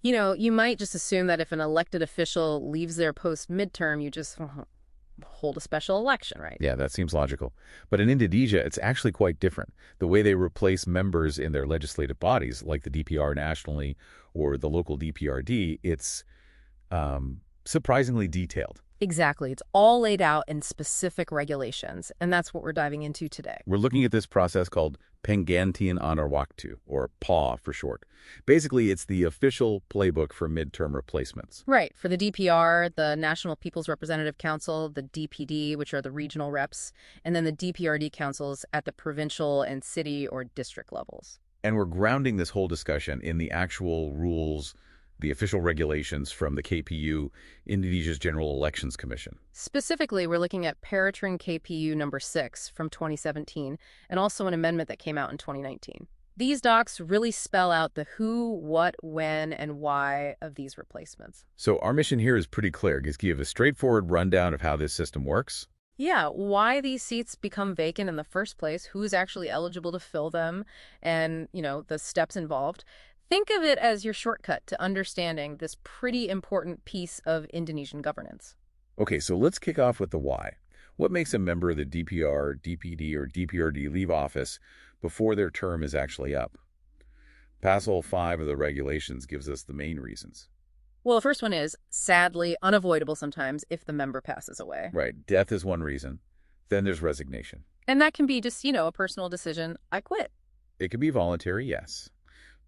You might just assume that if an elected official leaves their post midterm, you just hold a special election, right? Yeah, that seems logical. But in Indonesia, it's actually quite different. The way they replace members in their legislative bodies, like the DPR nationally or the local DPRD, it's surprisingly detailed. Exactly. It's all laid out in specific regulations, and that's what we're diving into today. We're looking at this process called Penggantian Antarwaktu, or PAW for short. Basically, it's the official playbook for midterm replacements. Right. For the DPR, the National People's Representative Council, the DPD, which are the regional reps, and then the DPRD councils at the provincial and city or district levels. And we're grounding this whole discussion in the actual rules, the official regulations from the KPU, Indonesia's General Elections Commission. Specifically, we're looking at Peraturan KPU number 6 from 2017, and also an amendment that came out in 2019. These docs really spell out the who, what, when, and why of these replacements. So our mission here is pretty clear. Just give a straightforward rundown of how this system works. Yeah, why these seats become vacant in the first place, who's actually eligible to fill them, and, the steps involved. Think of it as your shortcut to understanding this pretty important piece of Indonesian governance. Okay, so let's kick off with the why. What makes a member of the DPR, DPD, or DPRD leave office before their term is actually up? Passel 5 of the regulations gives us the main reasons. Well, the first one is, sadly, unavoidable sometimes if the member passes away. Right, death is one reason. Then there's resignation. And that can be just, a personal decision. I quit. It can be voluntary, yes.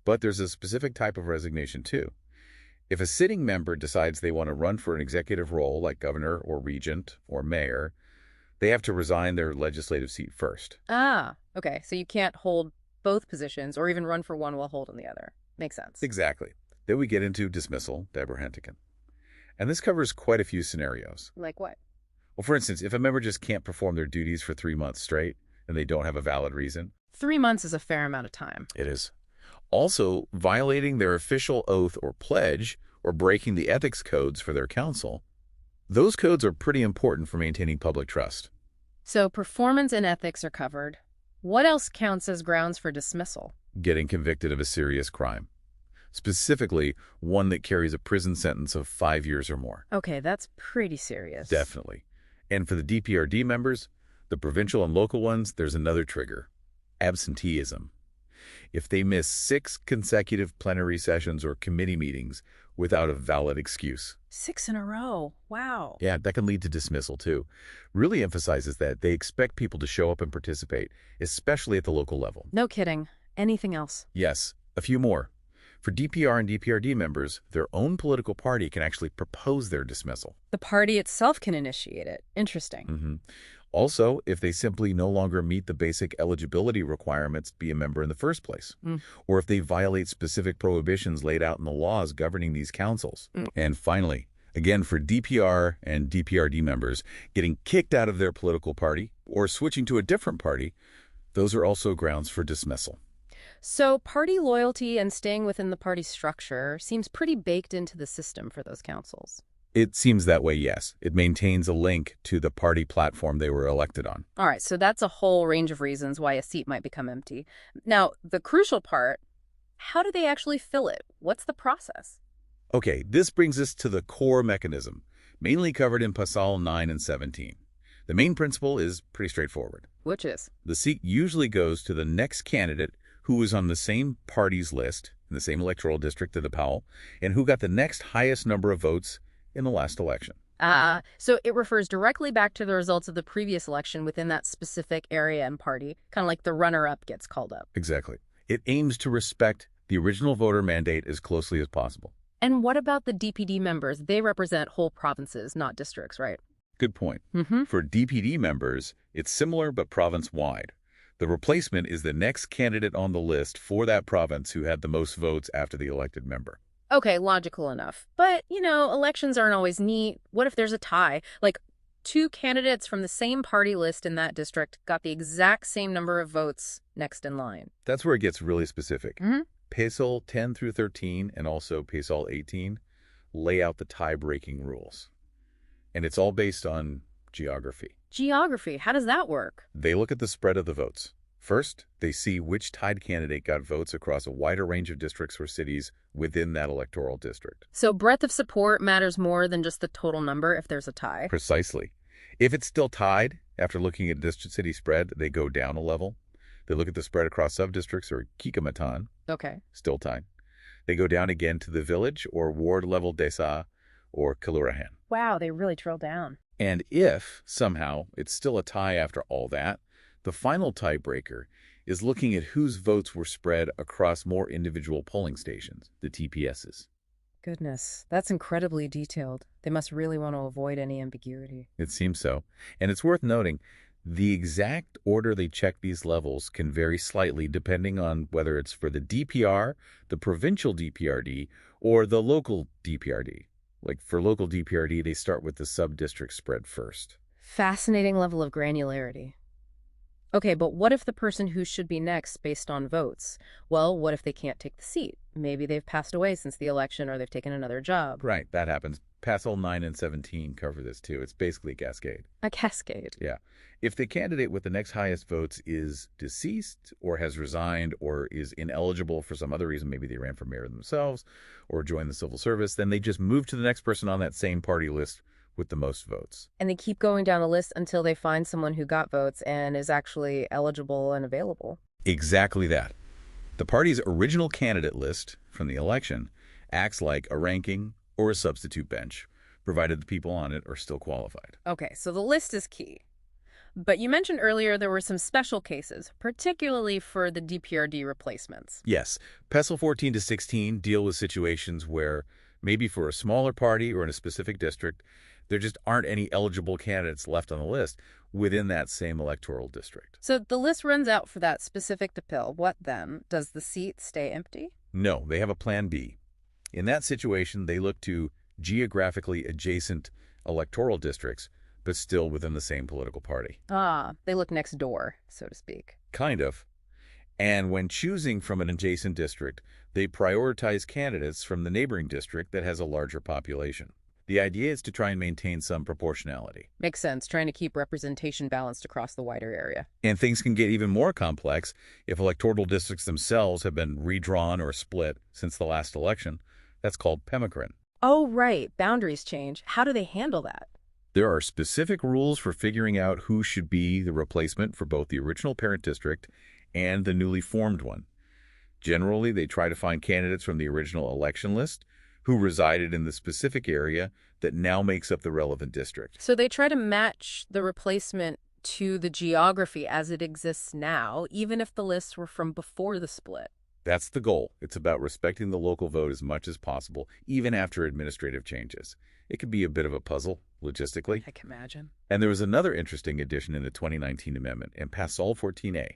But there's a specific type of resignation, too. If a sitting member decides they want to run for an executive role like governor or regent or mayor, they have to resign their legislative seat first. Ah, okay. So you can't hold both positions or even run for one while holding the other. Makes sense. Exactly. Then we get into dismissal, Deborah. And this covers quite a few scenarios. Like what? Well, for instance, if a member just can't perform their duties for 3 months straight and they don't have a valid reason. 3 months is a fair amount of time. It is. Also, violating their official oath or pledge or breaking the ethics codes for their council. Those codes are pretty important for maintaining public trust. So performance and ethics are covered. What else counts as grounds for dismissal? Getting convicted of a serious crime. Specifically, one that carries a prison sentence of 5 years or more. Okay, that's pretty serious. Definitely. And for the DPRD members, the provincial and local ones, there's another trigger. Absenteeism. If they miss 6 consecutive plenary sessions or committee meetings without a valid excuse. 6 in a row. Wow. Yeah, that can lead to dismissal, too. Really emphasizes that they expect people to show up and participate, especially at the local level. No kidding. Anything else? Yes, a few more. For DPR and DPRD members, their own political party can actually propose their dismissal. The party itself can initiate it. Interesting. Also, if they simply no longer meet the basic eligibility requirements to be a member in the first place, or if they violate specific prohibitions laid out in the laws governing these councils. And finally, again for DPR and DPRD members, getting kicked out of their political party or switching to a different party, those are also grounds for dismissal. So party loyalty and staying within the party structure seems pretty baked into the system for those councils. It seems that way, yes. It maintains a link to the party platform they were elected on. All right, so that's a whole range of reasons why a seat might become empty. Now, the crucial part, how do they actually fill it? What's the process? Okay, this brings us to the core mechanism, mainly covered in Pasal 9 and 17. The main principle is pretty straightforward. Which is? The seat usually goes to the next candidate who is on the same party's list, in the same electoral district of the PAW, and who got the next highest number of votes in the last election. So it refers directly back to the results of the previous election within that specific area and party, kind of like the runner-up gets called up. Exactly. It aims to respect the original voter mandate as closely as possible. And what about the DPD members? They represent whole provinces, not districts, right? Good point. For DPD members, it's similar but province-wide. The replacement is the next candidate on the list for that province who had the most votes after the elected member. Okay, logical enough. But, elections aren't always neat. What if there's a tie? Like, 2 candidates from the same party list in that district got the exact same number of votes next in line. That's where it gets really specific. Pasal 10 through 13 and also Pasal 18 lay out the tie-breaking rules. And it's all based on geography. Geography, how does that work? They look at the spread of the votes. First, they see which tied candidate got votes across a wider range of districts or cities within that electoral district. So breadth of support matters more than just the total number if there's a tie. Precisely. If it's still tied, after looking at district city spread, they go down a level. They look at the spread across subdistricts or Kikamatan, Okay. still tied. They go down again to the village or ward level desa or Kelurahan. Wow, they really drill down. And if, somehow, it's still a tie after all that, the final tiebreaker is looking at whose votes were spread across more individual polling stations, the TPSs. Goodness, that's incredibly detailed. They must really want to avoid any ambiguity. It seems so. And it's worth noting, the exact order they check these levels can vary slightly depending on whether it's for the DPR, the provincial DPRD, or the local DPRD. Like for local DPRD, they start with the sub-district spread first. Fascinating level of granularity. Okay, but what if the person who should be next based on votes? Well, what if they can't take the seat? Maybe they've passed away since the election or they've taken another job. Right, that happens. PASL 9 and 17 cover this too. It's basically a cascade. A cascade. Yeah. If the candidate with the next highest votes is deceased or has resigned or is ineligible for some other reason, maybe they ran for mayor themselves or joined the civil service, then they just move to the next person on that same party list with the most votes. And they keep going down the list until they find someone who got votes and is actually eligible and available. Exactly that. The party's original candidate list from the election acts like a ranking or a substitute bench, provided the people on it are still qualified. Okay, so the list is key. But you mentioned earlier there were some special cases, particularly for the DPRD replacements. Yes, PESL 14 to 16 deal with situations where maybe for a smaller party or in a specific district, there just aren't any eligible candidates left on the list within that same electoral district. So the list runs out for that specific DPIL. What then? Does the seat stay empty? No, they have a plan B. In that situation, they look to geographically adjacent electoral districts, but still within the same political party. Ah, they look next door, so to speak. Kind of. And when choosing from an adjacent district, they prioritize candidates from the neighboring district that has a larger population. The idea is to try and maintain some proportionality. Makes sense, trying to keep representation balanced across the wider area. And things can get even more complex if electoral districts themselves have been redrawn or split since the last election. That's called pemmican. Oh, right. Boundaries change. How do they handle that? There are specific rules for figuring out who should be the replacement for both the original parent district and the newly formed one. Generally, they try to find candidates from the original election list who resided in the specific area that now makes up the relevant district. So they try to match the replacement to the geography as it exists now, even if the lists were from before the split. That's the goal. It's about respecting the local vote as much as possible, even after administrative changes. It could be a bit of a puzzle, logistically. I can imagine. And there was another interesting addition in the 2019 amendment, in PASL 14A.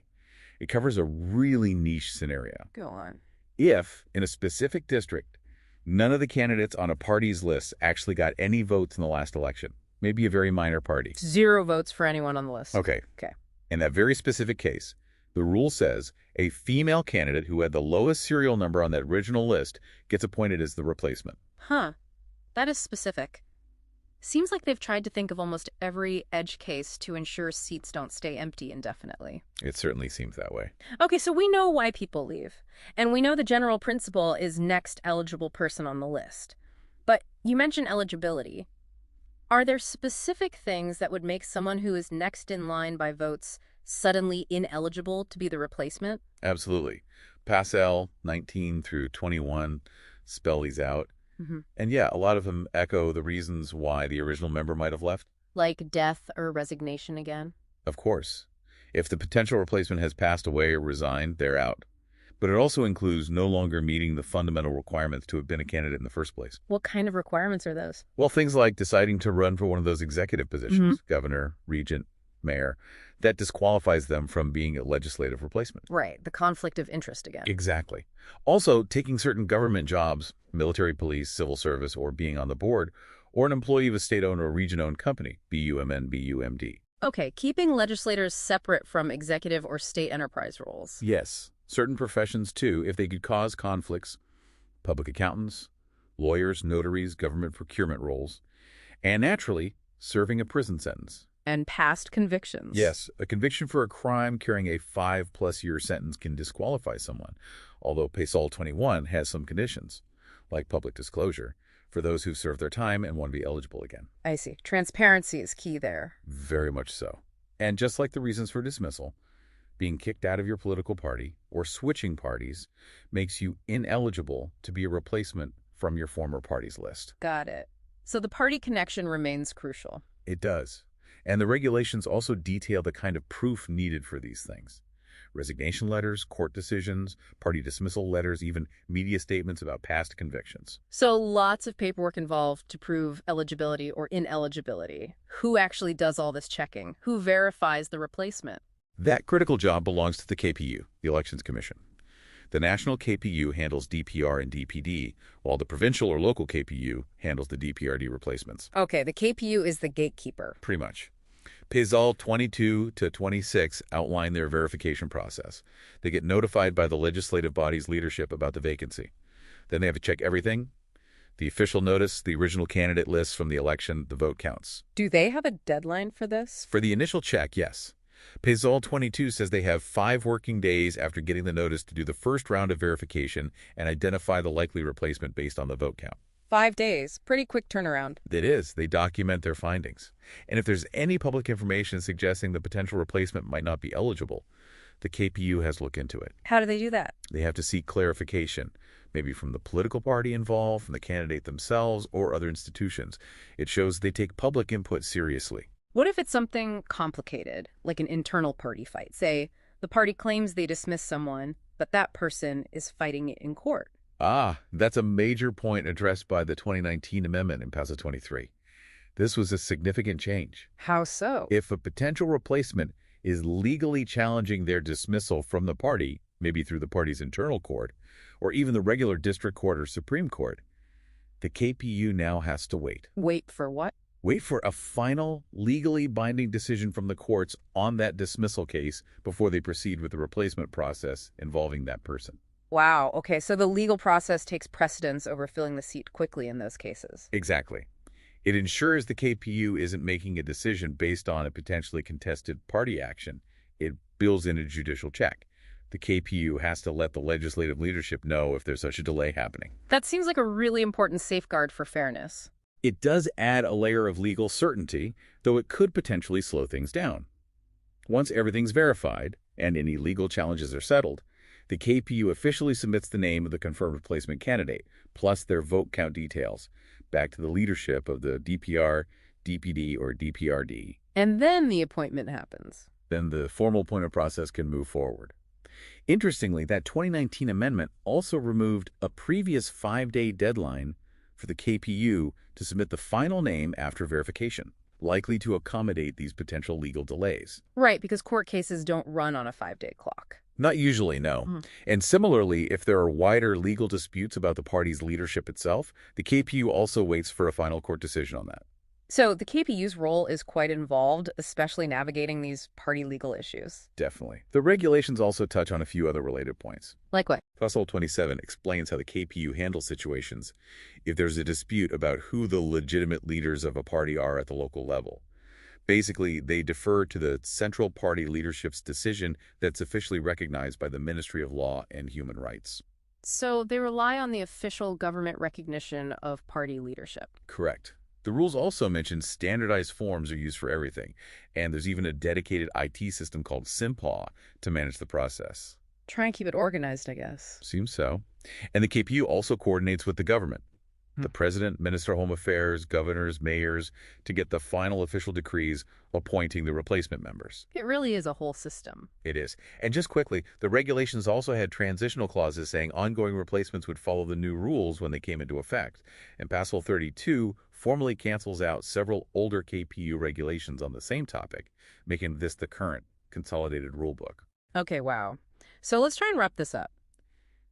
It covers a really niche scenario. Go on. If, in a specific district, none of the candidates on a party's list actually got any votes in the last election, maybe a very minor party. 0 votes for anyone on the list. Okay. Okay. In that very specific case, the rule says a female candidate who had the lowest serial number on that original list gets appointed as the replacement. Huh. That is specific. Seems like they've tried to think of almost every edge case to ensure seats don't stay empty indefinitely. It certainly seems that way. Okay, so we know why people leave. And we know the general principle is next eligible person on the list. But you mentioned eligibility. Are there specific things that would make someone who is next in line by votes suddenly ineligible to be the replacement? Absolutely. PASL 19 through 21 spell these out. And yeah, a lot of them echo the reasons why the original member might have left. Like death or resignation again? Of course. If the potential replacement has passed away or resigned, they're out. But it also includes no longer meeting the fundamental requirements to have been a candidate in the first place. What kind of requirements are those? Well, things like deciding to run for one of those executive positions, governor, regent, mayor, that disqualifies them from being a legislative replacement. Right, the conflict of interest again. Exactly. Also, taking certain government jobs, military, police, civil service, or being on the board, or an employee of a state-owned or region-owned company, BUMN, BUMD. Okay, keeping legislators separate from executive or state enterprise roles. Yes, certain professions too, if they could cause conflicts, public accountants, lawyers, notaries, government procurement roles, and naturally, serving a prison sentence. And past convictions. Yes, a conviction for a crime carrying a 5-plus-year sentence can disqualify someone, although PAW 21 has some conditions, like public disclosure, for those who've served their time and want to be eligible again. I see. Transparency is key there. Very much so. And just like the reasons for dismissal, being kicked out of your political party or switching parties makes you ineligible to be a replacement from your former party's list. Got it. So the party connection remains crucial. It does. And the regulations also detail the kind of proof needed for these things. Resignation letters, court decisions, party dismissal letters, even media statements about past convictions. So lots of paperwork involved to prove eligibility or ineligibility. Who actually does all this checking? Who verifies the replacement? That critical job belongs to the KPU, the Elections Commission. The national KPU handles DPR and DPD, while the provincial or local KPU handles the DPRD replacements. Okay, the KPU is the gatekeeper. Pretty much. PAW 22 to 26 outline their verification process. They get notified by the legislative body's leadership about the vacancy. Then they have to check everything: the official notice, the original candidate lists from the election, the vote counts. Do they have a deadline for this? For the initial check, yes. PAW 22 says they have 5 working days after getting the notice to do the first round of verification and identify the likely replacement based on the vote count. 5 days. Pretty quick turnaround. It is. They document their findings. And if there's any public information suggesting the potential replacement might not be eligible, the KPU has to look into it. How do they do that? They have to seek clarification, maybe from the political party involved, from the candidate themselves, or other institutions. It shows they take public input seriously. What if it's something complicated, like an internal party fight? Say, the party claims they dismissed someone, but that person is fighting it in court. That's a major point addressed by the 2019 amendment in PAW 23. This was a significant change. How so? If a potential replacement is legally challenging their dismissal from the party, maybe through the party's internal court, or even the regular district court or Supreme Court, the KPU now has to wait. Wait for what? Wait for a final, legally binding decision from the courts on that dismissal case before they proceed with the replacement process involving that person. Wow. Okay, so the legal process takes precedence over filling the seat quickly in those cases. Exactly. It ensures the KPU isn't making a decision based on a potentially contested party action. It builds in a judicial check. The KPU has to let the legislative leadership know if there's such a delay happening. That seems like a really important safeguard for fairness. It does add a layer of legal certainty, though it could potentially slow things down. Once everything's verified and any legal challenges are settled, the KPU officially submits the name of the confirmed replacement candidate, plus their vote count details, back to the leadership of the DPR, DPD, or DPRD. And then the appointment happens. Then the formal appointment process can move forward. Interestingly, that 2019 amendment also removed a previous 5-day deadline for the KPU to submit the final name after verification, likely to accommodate these potential legal delays. Right, because court cases don't run on a 5-day clock. Not usually, no. And similarly, if there are wider legal disputes about the party's leadership itself, the KPU also waits for a final court decision on that. So the KPU's role is quite involved, especially navigating these party legal issues. Definitely. The regulations also touch on a few other related points. Like what? PAW 27 explains how the KPU handles situations if there's a dispute about who the legitimate leaders of a party are at the local level. Basically, they defer to the central party leadership's decision that's officially recognized by the Ministry of Law and Human Rights. So they rely on the official government recognition of party leadership. Correct. The rules also mention standardized forms are used for everything, and there's even a dedicated IT system called SIMPAW to manage the process. Try and keep it organized, I guess. Seems so. And the KPU also coordinates with the government, the president, minister of home affairs, governors, mayors, to get the final official decrees appointing the replacement members. It really is a whole system. It is. And just quickly, the regulations also had transitional clauses saying ongoing replacements would follow the new rules when they came into effect. And PAW 32 formally cancels out several older KPU regulations on the same topic, making this the current consolidated rulebook. Okay, wow. So let's try and wrap this up.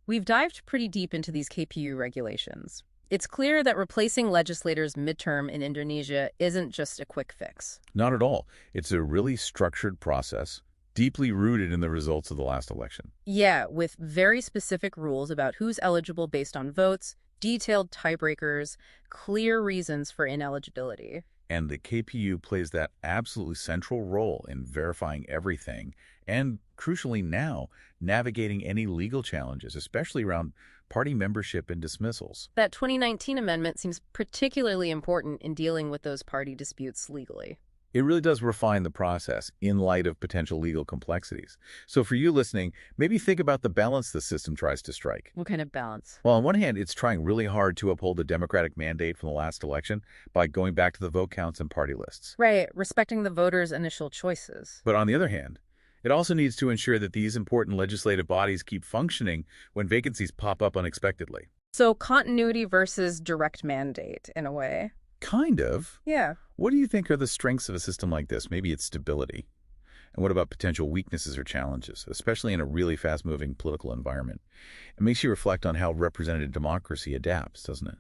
We've dived pretty deep into these KPU regulations. It's clear that replacing legislators midterm in Indonesia isn't just a quick fix. Not at all. It's a really structured process, deeply rooted in the results of the last election. Yeah, with very specific rules about who's eligible based on votes, detailed tiebreakers, clear reasons for ineligibility. And the KPU plays that absolutely central role in verifying everything and, crucially now, navigating any legal challenges, especially around party membership and dismissals. That 2019 amendment seems particularly important in dealing with those party disputes legally. It really does refine the process in light of potential legal complexities. So for you listening, maybe think about the balance the system tries to strike. What kind of balance? Well, on one hand, it's trying really hard to uphold the Democratic mandate from the last election by going back to the vote counts and party lists. Right, respecting the voters' initial choices. But on the other hand, it also needs to ensure that these important legislative bodies keep functioning when vacancies pop up unexpectedly. So continuity versus direct mandate, in a way. Kind of. Yeah. What do you think are the strengths of a system like this? Maybe its stability. And what about potential weaknesses or challenges, especially in a really fast-moving political environment? It makes you reflect on how representative democracy adapts, doesn't it?